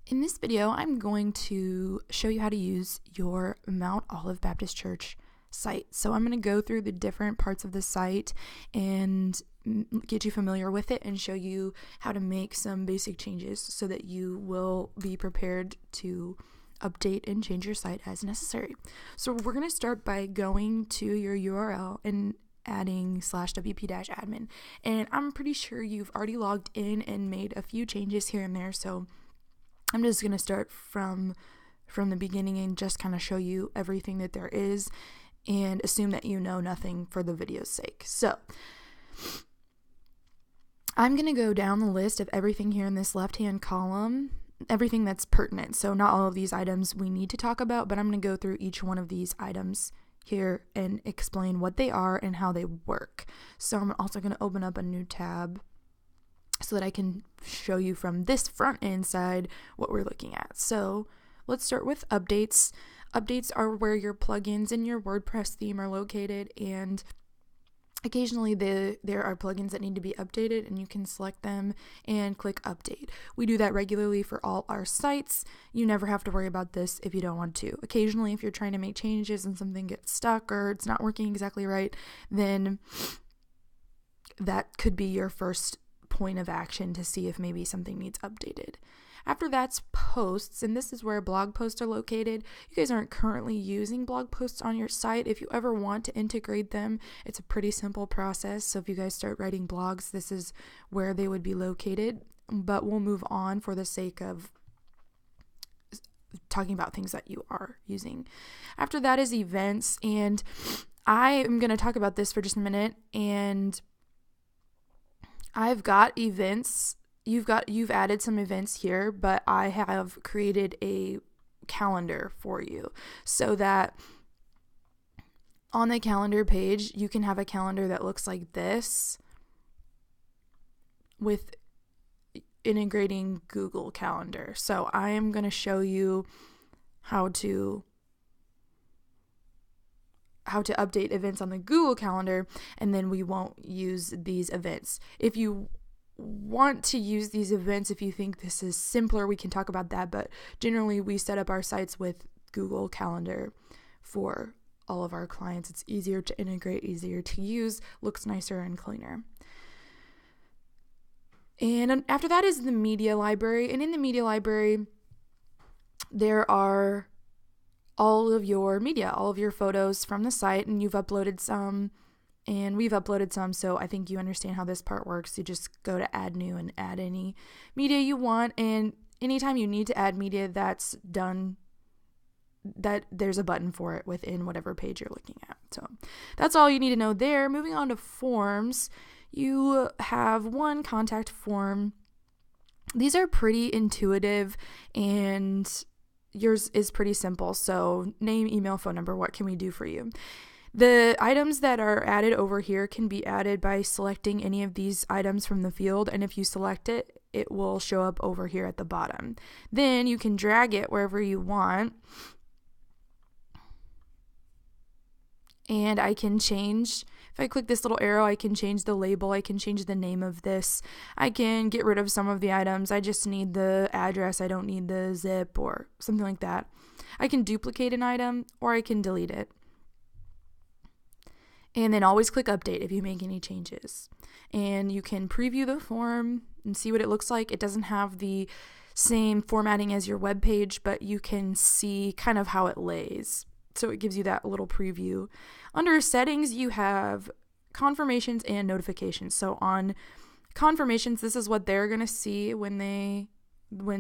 In this video, I'm going to show you how to use your Mount Olive Baptist Church site. So I'm going to go through the different parts of the site and get you familiar with it and show you how to make some basic changes so that you will be prepared to update and change your site as necessary. So we're going to start by going to your URL and adding /wp-admin. And I'm pretty sure you've already logged in and made a few changes here and there. So I'm just going to start from the beginning and just kind of show you everything that there is and assume that you know nothing for the video's sake. So I'm going to go down the list of everything here in this left-hand column, everything that's pertinent. So not all of these items we need to talk about, but I'm going to go through each one of these items here and explain what they are and how they work. So I'm also going to open up a new tab so that I can show you from this front end side what we're looking at. So let's start with updates. Updates are where your plugins in your WordPress theme are located, and occasionally there are plugins that need to be updated, and you can select them and click update. We do that regularly for all our sites. You never have to worry about this if you don't want to. Occasionally, if you're trying to make changes and something gets stuck or it's not working exactly right, then that could be your first point of action to see if maybe something needs updated. After that's posts, and this is where blog posts are located. You guys aren't currently using blog posts on your site. If you ever want to integrate them, it's a pretty simple process. So if you guys start writing blogs, this is where they would be located, but we'll move on for the sake of talking about things that you are using. After that is events, and I am going to talk about this for just a minute, and I've got events. You've added some events here, but I have created a calendar for you so that on the calendar page, you can have a calendar that looks like this with integrating Google Calendar. So I am going to show you how to update events on the Google Calendar, and then we won't use these events. If you want to use these events, if you think this is simpler, we can talk about that, but generally we set up our sites with Google Calendar for all of our clients. It's easier to integrate, easier to use, looks nicer and cleaner. And after that is the media library, and in the media library there are all of your media, all of your photos from the site, and you've uploaded some, and we've uploaded some, so I think you understand how this part works. You just go to add new and add any media you want, and anytime you need to add media that's done, that there's a button for it within whatever page you're looking at. So that's all you need to know there. Moving on to forms, you have one contact form. These are pretty intuitive, and yours is pretty simple. So name, email, phone number, what can we do for you? The items that are added over here can be added by selecting any of these items from the field, and if you select it, it will show up over here at the bottom. Then you can drag it wherever you want, and I can change, if I click this little arrow, I can change the label, I can change the name of this, I can get rid of some of the items, I just need the address, I don't need the zip or something like that. I can duplicate an item, or I can delete it. And then always click update if you make any changes. And you can preview the form and see what it looks like. It doesn't have the same formatting as your web page, but you can see kind of how it lays. So it gives you that little preview. Under settings, you have confirmations and notifications. So on confirmations, this is what they're going to see when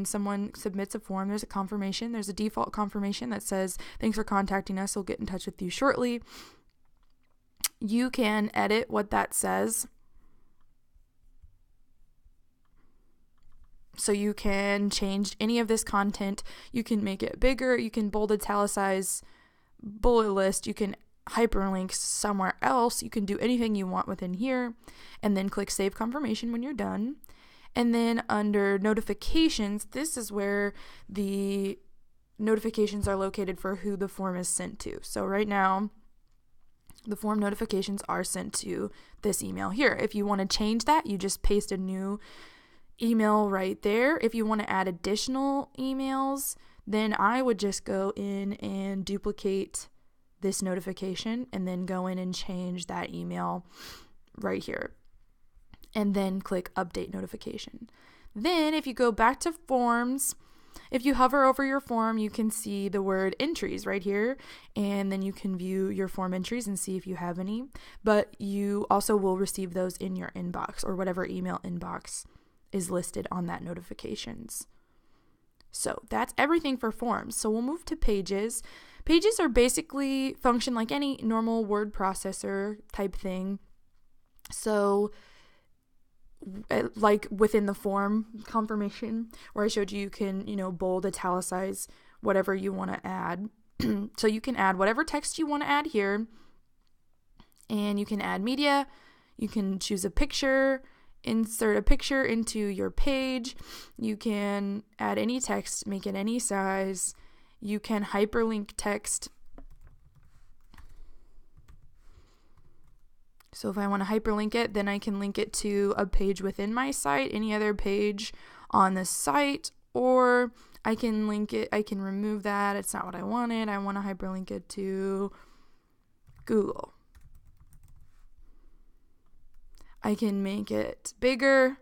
someone submits a form. There's a confirmation. There's a default confirmation that says, "Thanks for contacting us. We'll get in touch with you shortly." You can edit what that says. So you can change any of this content. You can make it bigger. You can bold, italicize, bullet list. You can hyperlink somewhere else. You can do anything you want within here. And then click Save Confirmation when you're done. And then under notifications, this is where the notifications are located for who the form is sent to. So right now, the form notifications are sent to this email here. If you want to change that, you just paste a new email right there. If you want to add additional emails, then I would just go in and duplicate this notification and then go in and change that email right here. And then click update notification. Then if you go back to forms, if you hover over your form, you can see the word entries right here, and then you can view your form entries and see if you have any, but you also will receive those in your inbox or whatever email inbox is listed on that notifications. So that's everything for forms. So we'll move to pages. Pages are basically function like any normal word processor type thing. So like within the form confirmation where I showed you, you can, bold, italicize, whatever you want to add. So you can add whatever text you want to add here, and you can add media. You can choose a picture, insert a picture into your page. You can add any text, make it any size. You can hyperlink text. So if I want to hyperlink it, then I can link it to a page within my site, any other page on the site, or I can link it, I can remove that. It's not what I wanted. I want to hyperlink it to Google. I can make it bigger.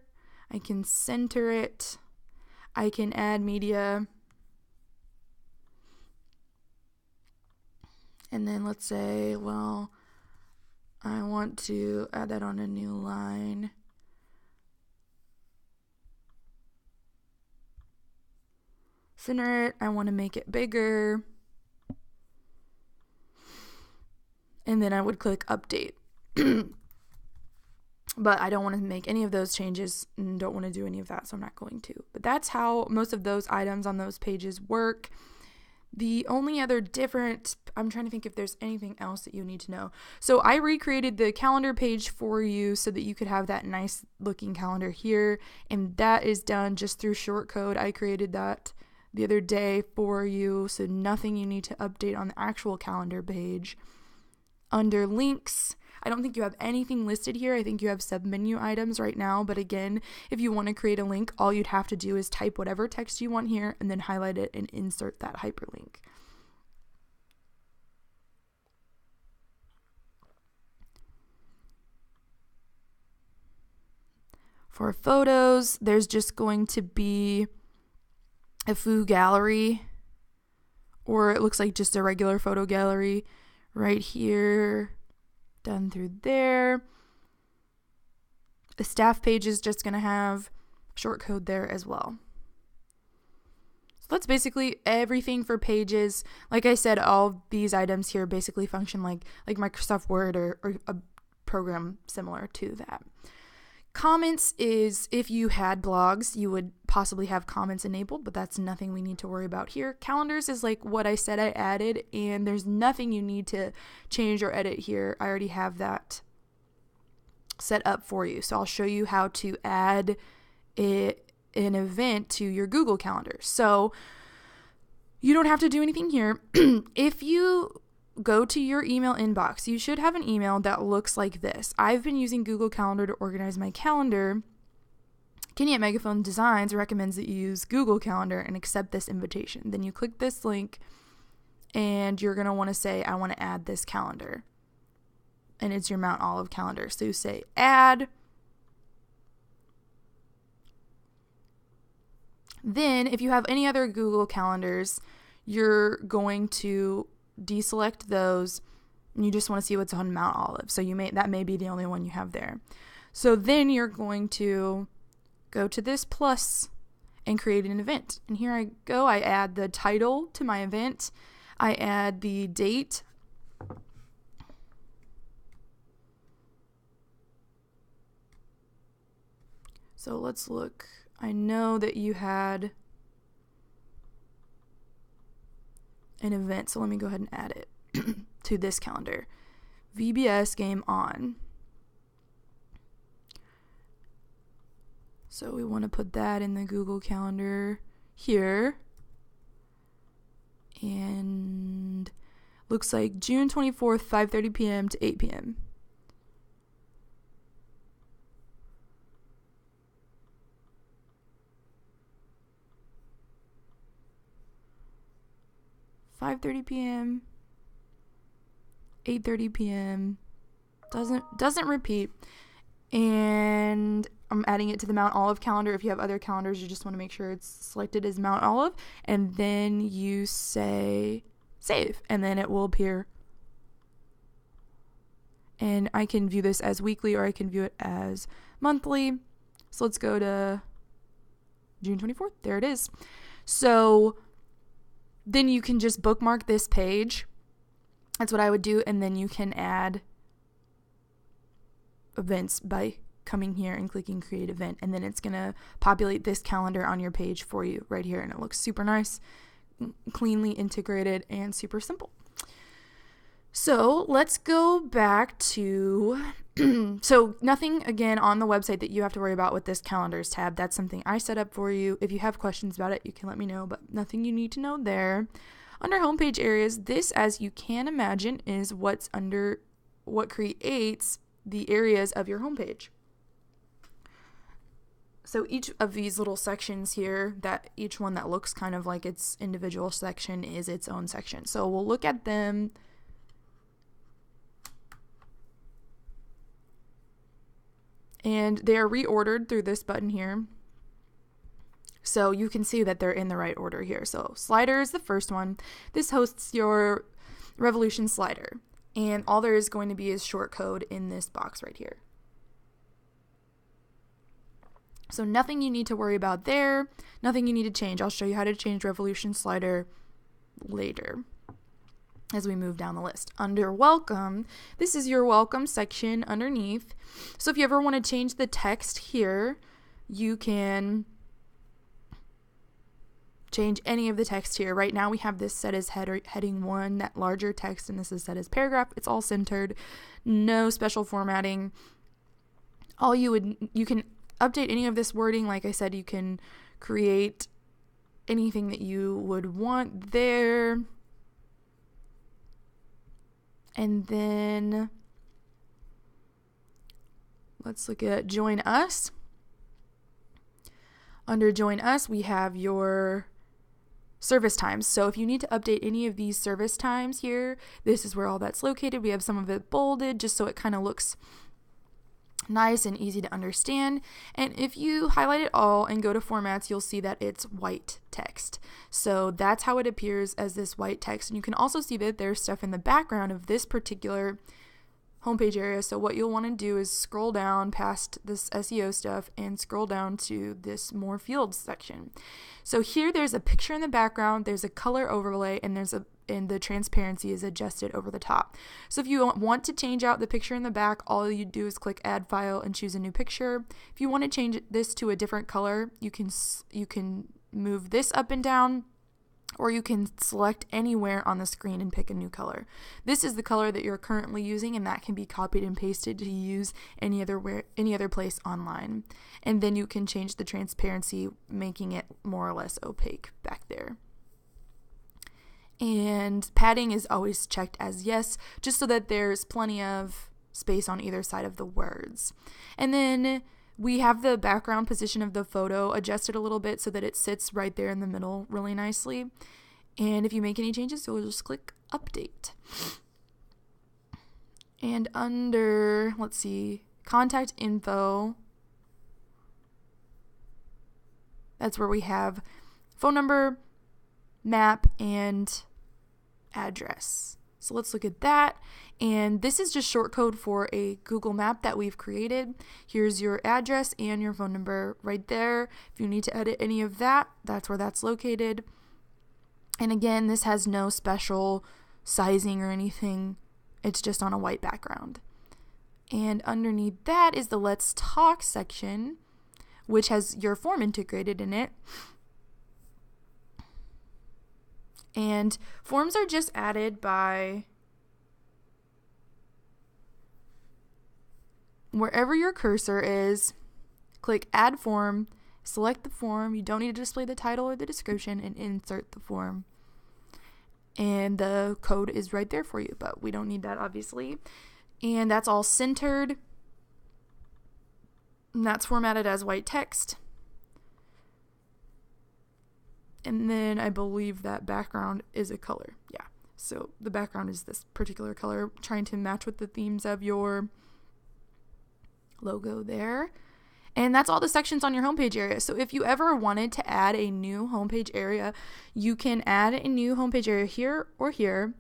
I can center it. I can add media. And then let's say, well, I want to add that on a new line. Center it. I want to make it bigger. And then I would click update. But I don't want to make any of those changes and don't want to do any of that, so I'm not going to. But that's how most of those items on those pages work. The only other I'm trying to think if there's anything else that you need to know. So I recreated the calendar page for you so that you could have that nice looking calendar here. And that is done just through shortcode. I created that the other day for you. So nothing you need to update on the actual calendar page. Under links, I don't think you have anything listed here. I think you have submenu items right now. But again, if you want to create a link, all you'd have to do is type whatever text you want here and then highlight it and insert that hyperlink. For photos, there's just going to be a foo gallery, or it looks like just a regular photo gallery right here. Done through there. The staff page is just going to have shortcode there as well. So that's basically everything for pages. Like I said, all these items here basically function like Microsoft Word or a program similar to that. Comments is if you had blogs, you would possibly have comments enabled, but that's nothing we need to worry about here. Calendars is like what I said I added, and there's nothing you need to change or edit here. I already have that set up for you. So I'll show you how to add an event to your Google Calendar. So you don't have to do anything here. If you go to your email inbox, you should have an email that looks like this. I've been using Google Calendar to organize my calendar. Kenny at Megaphone Designs recommends that you use Google Calendar and accept this invitation. Then you click this link and you're going to want to say, I want to add this calendar. And it's your Mount Olive calendar. So you say add. Then if you have any other Google calendars, you're going to deselect those and you just want to see what's on Mount Olive. So that may be the only one you have there. So then you're going to go to this plus and create an event. And here I go. I add the title to my event. I add the date. So let's look. I know that you had an event, so let me go ahead and add it to this calendar. VBS game on. So we want to put that in the Google Calendar here. And looks like June 24th, 5:30 p.m. to 8 p.m. 5:30 p.m., 8:30 p.m. Doesn't repeat. And I'm adding it to the Mount Olive calendar. If you have other calendars, you just want to make sure it's selected as Mount Olive. And then you say save, and then it will appear. And I can view this as weekly, or I can view it as monthly. So let's go to June 24th. There it is. So then you can just bookmark this page. That's what I would do. And then you can add events by coming here and clicking create event. And then it's going to populate this calendar on your page for you right here. And it looks super nice, cleanly integrated, and super simple. So let's go back to, so nothing again on the website that you have to worry about with this calendars tab. That's something I set up for you. If you have questions about it, you can let me know, but nothing you need to know there. Under homepage areas, this, as you can imagine, is what creates the areas of your homepage. So each of these little sections here, that each one that looks kind of like its individual section is its own section. So we'll look at them. And they are reordered through this button here. So you can see that they're in the right order here. So slider is the first one. This hosts your Revolution slider. And all there is going to be is short code in this box right here. So nothing you need to worry about there. Nothing you need to change. I'll show you how to change Revolution slider later as we move down the list. Under welcome, this is your welcome section underneath. So if you ever want to change the text here, you can change any of the text here. Right now we have this set as heading 1, that larger text, and this is set as paragraph. It's all centered, no special formatting. You can update any of this wording. Like I said, you can create anything that you would want there. And then let's look at Join Us. Under Join Us, we have your service times. So if you need to update any of these service times here, this is where all that's located. We have some of it bolded just so it kind of looks nice and easy to understand. And if you highlight it all and go to formats, you'll see that it's white text. So that's how it appears, as this white text. And you can also see that there's stuff in the background of this particular homepage area. So what you'll want to do is scroll down past this SEO stuff and scroll down to this more fields section. So here there's a picture in the background, there's a color overlay, and and the transparency is adjusted over the top. So if you want to change out the picture in the back, all you do is click add file and choose a new picture. If you want to change this to a different color, you can move this up and down, or you can select anywhere on the screen and pick a new color. This is the color that you're currently using, and that can be copied and pasted to use any other place online. And then you can change the transparency, making it more or less opaque back there. And padding is always checked as yes, just so that there's plenty of space on either side of the words. And then we have the background position of the photo adjusted a little bit so that it sits right there in the middle really nicely. And if you make any changes, you'll just click update. And under, let's see, contact info, that's where we have phone number, map, and address. So let's look at that. And this is just short code for a Google map that we've created. Here's your address and your phone number right there. If you need to edit any of that, that's where that's located. And again, this has no special sizing or anything. It's just on a white background. And underneath that is the Let's Talk section, which has your form integrated in it. And forms are just added by wherever your cursor is. Click Add Form, select the form. You don't need to display the title or the description, and insert the form. And the code is right there for you, but we don't need that, obviously. And that's all centered. And that's formatted as white text. And then I believe that background is a color. Yeah. So the background is this particular color, trying to match with the themes of your logo there. And that's all the sections on your homepage area. So if you ever wanted to add a new homepage area, you can add a new homepage area here or here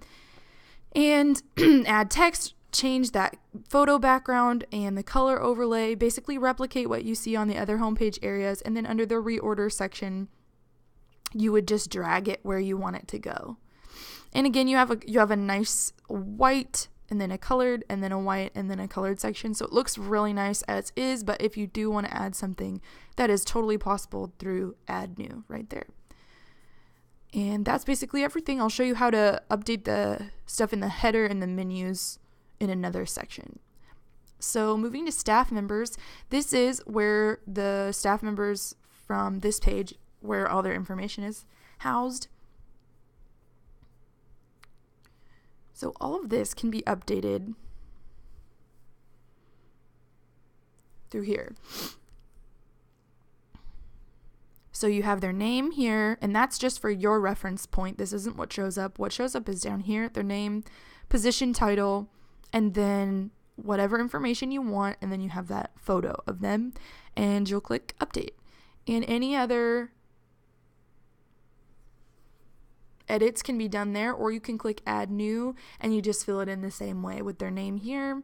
and add text, change that photo background and the color overlay, basically replicate what you see on the other homepage areas. And then under the reorder section, you would just drag it where you want it to go. And again, you have a nice white and then a colored and then a white and then a colored section. So it looks really nice as is, but if you do want to add something, that is totally possible through add new right there. And that's basically everything. I'll show you how to update the stuff in the header and the menus in another section. So moving to staff members, this is where the staff members from this page, where all their information is housed. So all of this can be updated through here. So you have their name here, and that's just for your reference point. This isn't what shows up. What shows up is down here, their name, position, title, and then whatever information you want, and then you have that photo of them, and you'll click update. And any other edits can be done there, or you can click add new and you just fill it in the same way with their name here.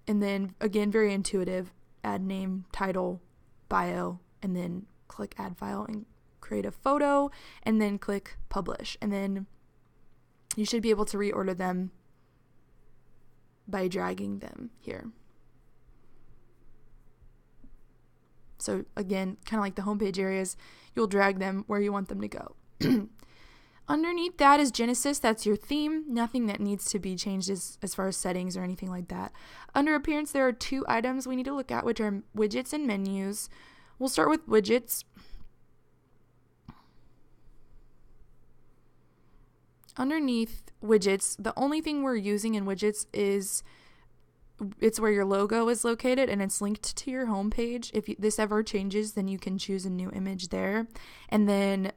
And then again, very intuitive, add name, title, bio, and then click add file and create a photo, and then click publish. And then you should be able to reorder them by dragging them here. So again, kind of like the homepage areas, you'll drag them where you want them to go. Underneath that is Genesis. That's your theme. Nothing that needs to be changed as far as settings or anything like that. Under appearance, there are two items we need to look at, which are widgets and menus. We'll start with widgets. Underneath widgets, the only thing we're using in widgets is it's where your logo is located and it's linked to your homepage. If this ever changes, then you can choose a new image there. And then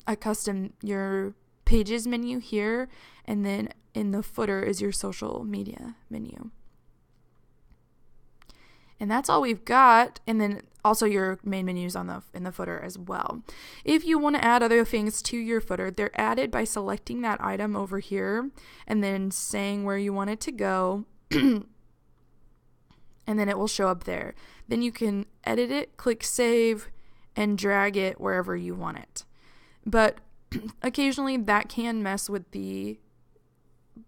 a custom your pages menu here, and then in the footer is your social media menu. And that's all we've got. And then also your main menus in the footer as well. If you want to add other things to your footer, they're added by selecting that item over here and then saying where you want it to go. And then it will show up there. Then you can edit it, click save, and drag it wherever you want it. But occasionally that can mess with the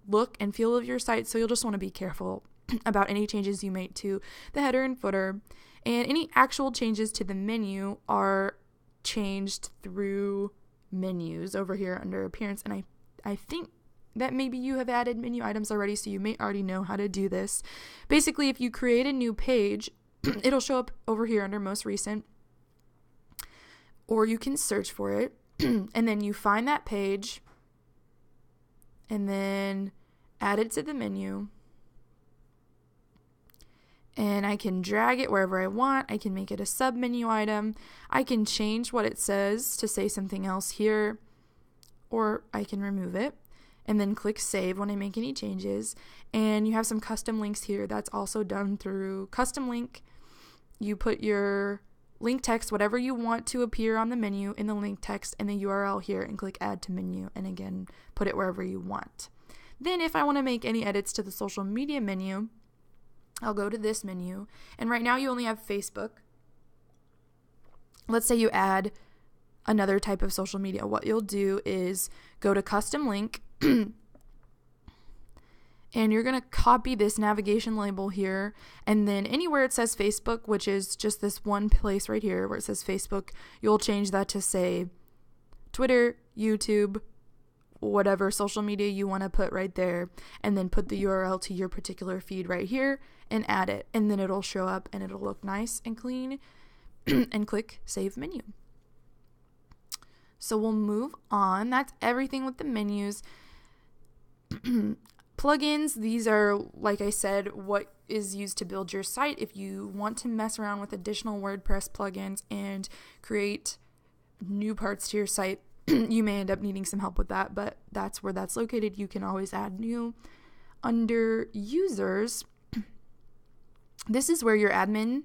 look and feel of your site, so you'll just want to be careful about any changes you make to the header and footer. And any actual changes to the menu are changed through menus over here under appearance. And I think that maybe you have added menu items already, so you may already know how to do this. Basically, if you create a new page, it'll show up over here under most recent, or you can search for it. And then you find that page and then add it to the menu. And I can drag it wherever I want. I can make it a sub menu item. I can change what it says to say something else here, or I can remove it and then click save when I make any changes. And you have some custom links here. That's also done through custom link. You put your link text, whatever you want to appear on the menu in the link text, and the URL here, and click add to menu, and again, put it wherever you want. Then if I want to make any edits to the social media menu, I'll go to this menu, and right now you only have Facebook. Let's say you add another type of social media. What you'll do is go to custom link, and you're going to copy this navigation label here, and then anywhere it says Facebook, which is just this one place right here where it says Facebook, you'll change that to say Twitter, YouTube, whatever social media you want to put right there, and then put the URL to your particular feed right here and add it, and then it'll show up and it'll look nice and clean. And click save menu. So we'll move on. That's everything with the menus. Plugins, these are, like I said, what is used to build your site. If you want to mess around with additional WordPress plugins and create new parts to your site, you may end up needing some help with that, but that's where that's located. You can always add new. Under users, this is where your admin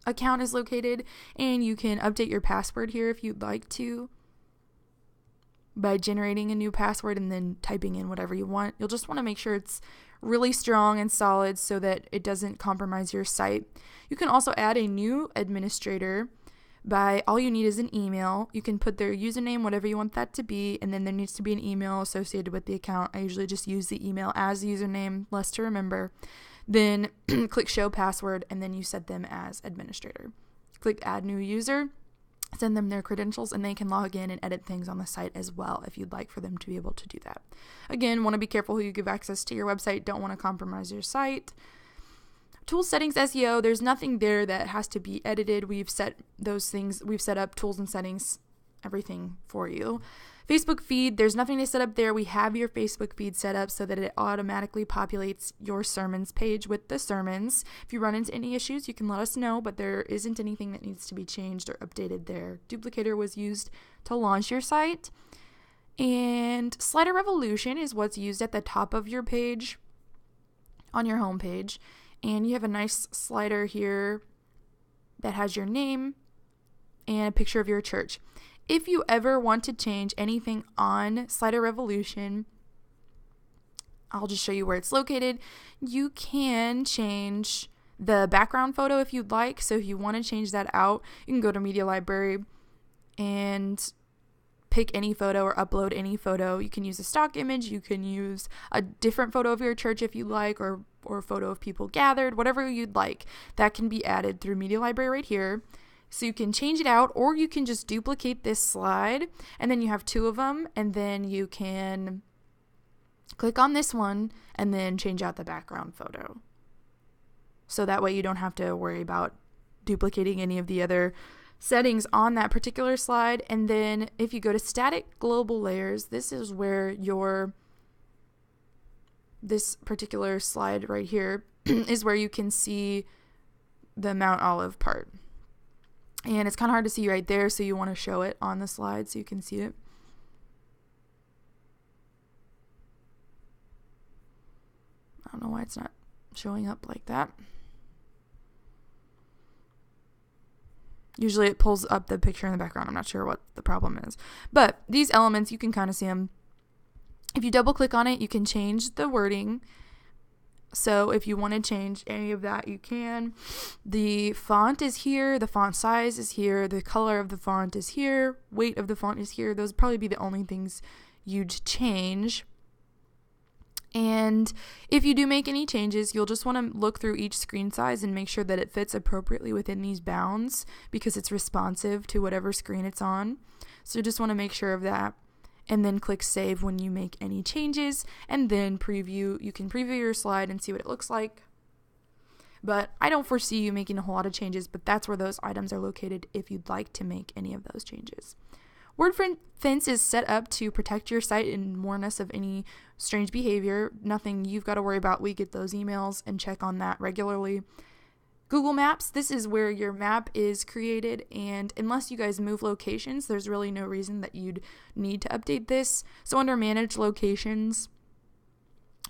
account is located, and you can update your password here if you'd like to by generating a new password and then typing in whatever you want. You'll just want to make sure it's really strong and solid so that it doesn't compromise your site. You can also add a new administrator by all you need is an email. You can put their username, whatever you want that to be, and then there needs to be an email associated with the account. I usually just use the email as the username, less to remember. Then click show password, and then you set them as administrator. Click add new user, send them their credentials, and they can log in and edit things on the site as well if you'd like for them to be able to do that. Again, want to be careful who you give access to your website. Don't want to compromise your site. Tools, settings, SEO, there's nothing there that has to be edited. We've set those things, we've set up tools and settings, everything for you. Facebook feed, there's nothing to set up there. We have your Facebook feed set up so that it automatically populates your sermons page with the sermons. If you run into any issues, you can let us know, but there isn't anything that needs to be changed or updated there. Duplicator was used to launch your site. And Slider Revolution is what's used at the top of your page on your home page. And you have a nice slider here that has your name and a picture of your church. If you ever want to change anything on Slider Revolution, I'll just show you where it's located. You can change the background photo if you'd like. So if you want to change that out, you can go to Media Library and pick any photo or upload any photo. You can use a stock image. You can use a different photo of your church if you like, or a photo of people gathered, whatever you'd like. That can be added through Media Library right here. So you can change it out, or you can just duplicate this slide, and then you have two of them, and then you can click on this one and then change out the background photo. So that way you don't have to worry about duplicating any of the other settings on that particular slide. And then if you go to static global layers, this is where this particular slide right here is where you can see the Mount Olive part. And it's kind of hard to see right there, so you want to show it on the slide so you can see it. I don't know why it's not showing up like that. Usually it pulls up the picture in the background. I'm not sure what the problem is. But these elements, you can kind of see them. If you double click on it, you can change the wording. So if you want to change any of that, you can. The font is here. The font size is here. The color of the font is here. Weight of the font is here. Those would probably be the only things you'd change. And if you do make any changes, you'll just want to look through each screen size and make sure that it fits appropriately within these bounds because it's responsive to whatever screen it's on. So you just want to make sure of that. And then click save when you make any changes, and then preview. You can preview your slide and see what it looks like. But I don't foresee you making a whole lot of changes, but that's where those items are located if you'd like to make any of those changes. WordFence is set up to protect your site and warn us of any strange behavior. Nothing you've got to worry about. We get those emails and check on that regularly. Google Maps, this is where your map is created, and unless you guys move locations, there's really no reason that you'd need to update this. So under Manage Locations,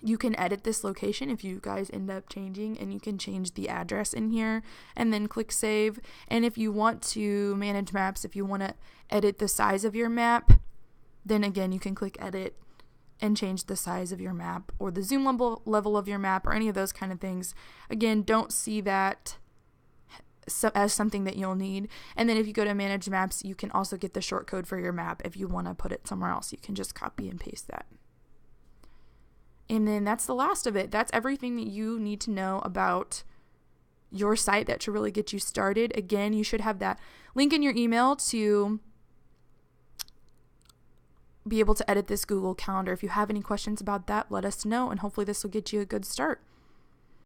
you can edit this location if you guys end up changing, and you can change the address in here and then click Save. And if you want to manage maps, if you want to edit the size of your map, then again, you can click Edit and change the size of your map or the zoom level of your map or any of those kind of things. Again, don't see that as something that you'll need. And then if you go to Manage Maps, you can also get the shortcode for your map. If you want to put it somewhere else, you can just copy and paste that. And then that's the last of it. That's everything that you need to know about your site that should really get you started. Again, you should have that link in your email to be able to edit this Google Calendar. If you have any questions about that, let us know, and hopefully this will get you a good start.